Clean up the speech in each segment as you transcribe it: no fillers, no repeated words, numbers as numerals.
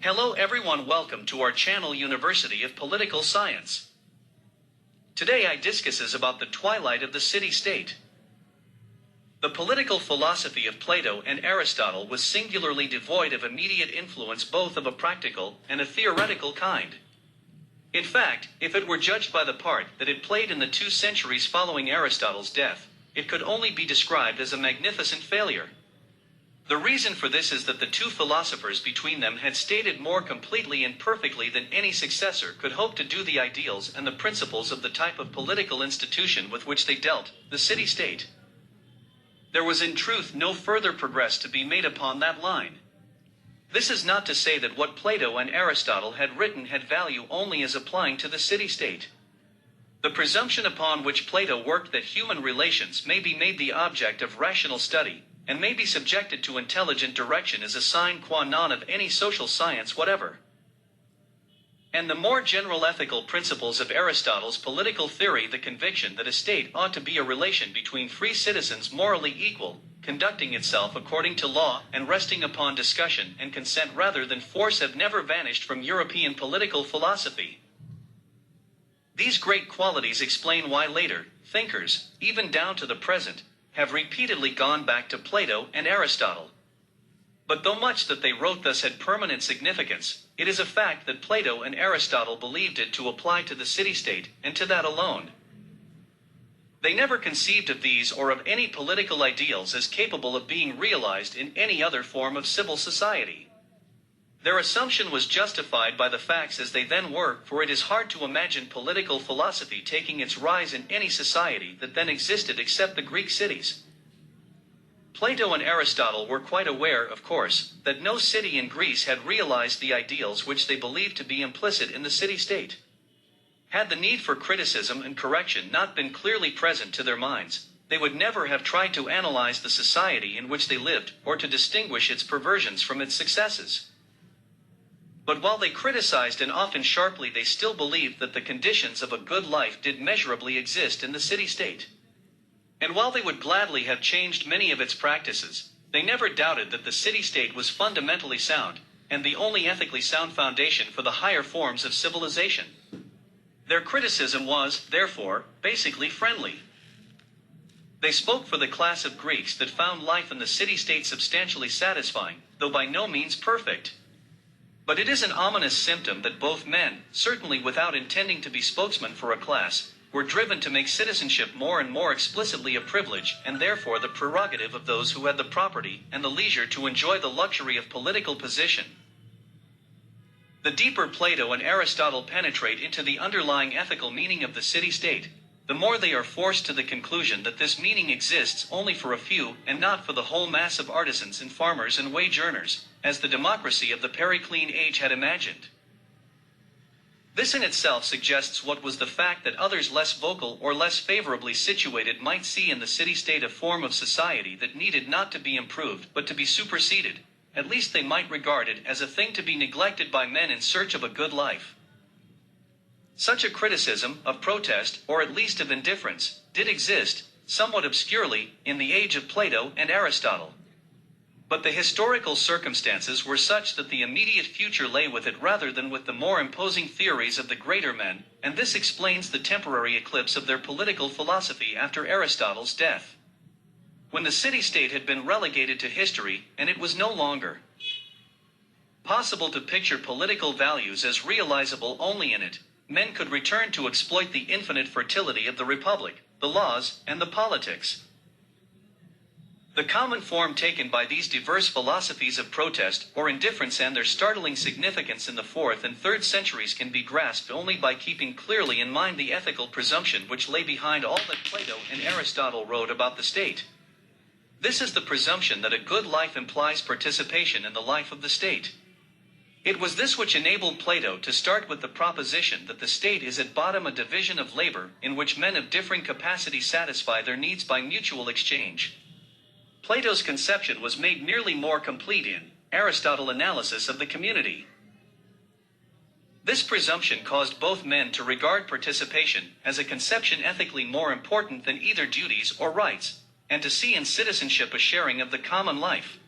Hello everyone, welcome to our channel University of Political Science. Today I discusses about the twilight of the city-state. The political philosophy of Plato and Aristotle was singularly devoid of immediate influence, both of a practical and a theoretical kind. In fact, if it were judged by the part that it played in the 2 centuries following Aristotle's death, it could only be described as a magnificent failure. The reason for this is that the 2 philosophers between them had stated more completely and perfectly than any successor could hope to do the ideals and the principles of the type of political institution with which they dealt, the city-state. There was in truth no further progress to be made upon that line. This is not to say that what Plato and Aristotle had written had value only as applying to the city-state. The presumption upon which Plato worked, that human relations may be made the object of rational study, and may be subjected to intelligent direction, is a sine qua non of any social science whatever. And the more general ethical principles of Aristotle's political theory, the conviction that a state ought to be a relation between free citizens morally equal, conducting itself according to law, and resting upon discussion and consent rather than force, have never vanished from European political philosophy. These great qualities explain why later thinkers, even down to the present, have repeatedly gone back to Plato and Aristotle. But though much that they wrote thus had permanent significance, it is a fact that Plato and Aristotle believed it to apply to the city-state, and to that alone. They never conceived of these or of any political ideals as capable of being realized in any other form of civil society. Their assumption was justified by the facts as they then were, for it is hard to imagine political philosophy taking its rise in any society that then existed except the Greek cities. Plato and Aristotle were quite aware, of course, that no city in Greece had realized the ideals which they believed to be implicit in the city-state. Had the need for criticism and correction not been clearly present to their minds, they would never have tried to analyze the society in which they lived, or to distinguish its perversions from its successes. But while they criticized, and often sharply, they still believed that the conditions of a good life did measurably exist in the city-state. And while they would gladly have changed many of its practices, they never doubted that the city-state was fundamentally sound, and the only ethically sound foundation for the higher forms of civilization. Their criticism was, therefore, basically friendly. They spoke for the class of Greeks that found life in the city-state substantially satisfying, though by no means perfect. But it is an ominous symptom that both men, certainly without intending to be spokesmen for a class, were driven to make citizenship more and more explicitly a privilege, and therefore the prerogative of those who had the property and the leisure to enjoy the luxury of political position. The deeper Plato and Aristotle penetrate into the underlying ethical meaning of the city-state, the more they are forced to the conclusion that this meaning exists only for a few, and not for the whole mass of artisans and farmers and wage earners, as the democracy of the Periclean age had imagined. This in itself suggests what was the fact that others less vocal or less favorably situated might see in the city-state a form of society that needed not to be improved but to be superseded. At least they might regard it as a thing to be neglected by men in search of a good life. Such a criticism, of protest, or at least of indifference, did exist, somewhat obscurely, in the age of Plato and Aristotle. But the historical circumstances were such that the immediate future lay with it rather than with the more imposing theories of the greater men, and this explains the temporary eclipse of their political philosophy after Aristotle's death. When the city-state had been relegated to history, and it was no longer possible to picture political values as realizable only in it, men could return to exploit the infinite fertility of the republic, the laws, and the politics. The common form taken by these diverse philosophies of protest or indifference and their startling significance in the 4th and 3rd centuries can be grasped only by keeping clearly in mind the ethical presumption which lay behind all that Plato and Aristotle wrote about the state. This is the presumption that a good life implies participation in the life of the state. It was this which enabled Plato to start with the proposition that the state is at bottom a division of labor in which men of differing capacity satisfy their needs by mutual exchange. Plato's conception was made nearly more complete in Aristotle's analysis of the community. This presumption caused both men to regard participation as a conception ethically more important than either duties or rights, and to see in citizenship a sharing of the common life.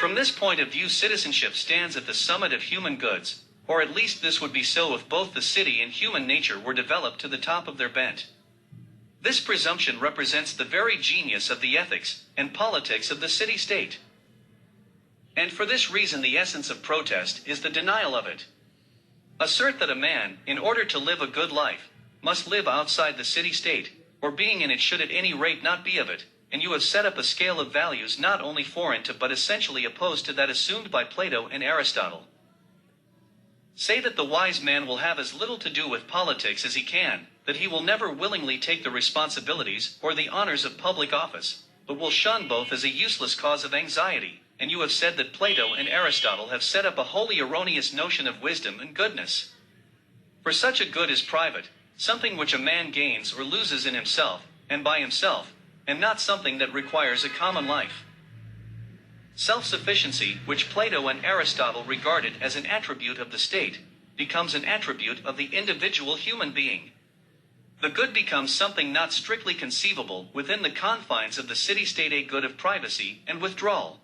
From this point of view, citizenship stands at the summit of human goods, or at least this would be so if both the city and human nature were developed to the top of their bent. This presumption represents the very genius of the ethics and politics of the city-state. And for this reason the essence of protest is the denial of it. Assert that a man, in order to live a good life, must live outside the city-state, or being in it should at any rate not be of it, and you have set up a scale of values not only foreign to but essentially opposed to that assumed by Plato and Aristotle. Say that the wise man will have as little to do with politics as he can, that he will never willingly take the responsibilities or the honors of public office, but will shun both as a useless cause of anxiety, and you have said that Plato and Aristotle have set up a wholly erroneous notion of wisdom and goodness. For such a good is private, something which a man gains or loses in himself, and by himself, and not something that requires a common life. Self-sufficiency, which Plato and Aristotle regarded as an attribute of the state, becomes an attribute of the individual human being. The good becomes something not strictly conceivable within the confines of the city-state, a good of privacy and withdrawal.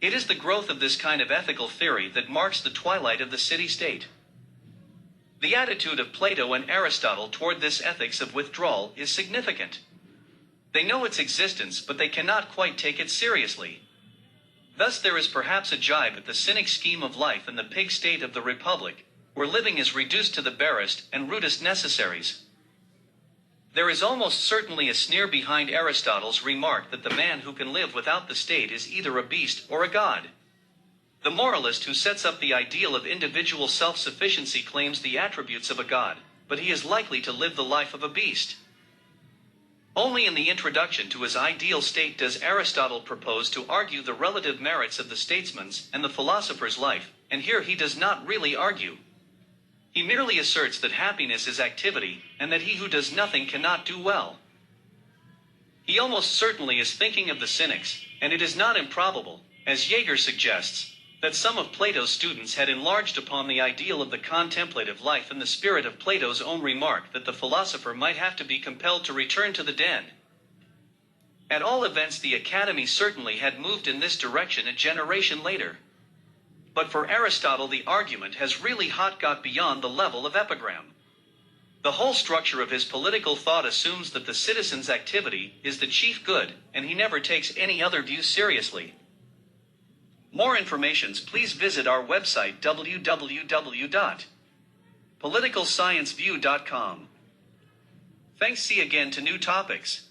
It is the growth of this kind of ethical theory that marks the twilight of the city-state. The attitude of Plato and Aristotle toward this ethics of withdrawal is significant. They know its existence, but they cannot quite take it seriously. Thus there is perhaps a jibe at the cynic scheme of life in the pig state of the Republic, where living is reduced to the barest and rudest necessaries. There is almost certainly a sneer behind Aristotle's remark that the man who can live without the state is either a beast or a god. The moralist who sets up the ideal of individual self-sufficiency claims the attributes of a god, but he is likely to live the life of a beast. Only in the introduction to his ideal state does Aristotle propose to argue the relative merits of the statesman's and the philosopher's life, and here he does not really argue. He merely asserts that happiness is activity, and that he who does nothing cannot do well. He almost certainly is thinking of the cynics, and it is not improbable, as Jaeger suggests, that some of Plato's students had enlarged upon the ideal of the contemplative life in the spirit of Plato's own remark that the philosopher might have to be compelled to return to the den. At all events, the Academy certainly had moved in this direction a generation later. But for Aristotle the argument has really got beyond the level of epigram. The whole structure of his political thought assumes that the citizen's activity is the chief good, and he never takes any other view seriously. More information, please visit our website www.politicalscienceview.com. Thanks. See again to new topics.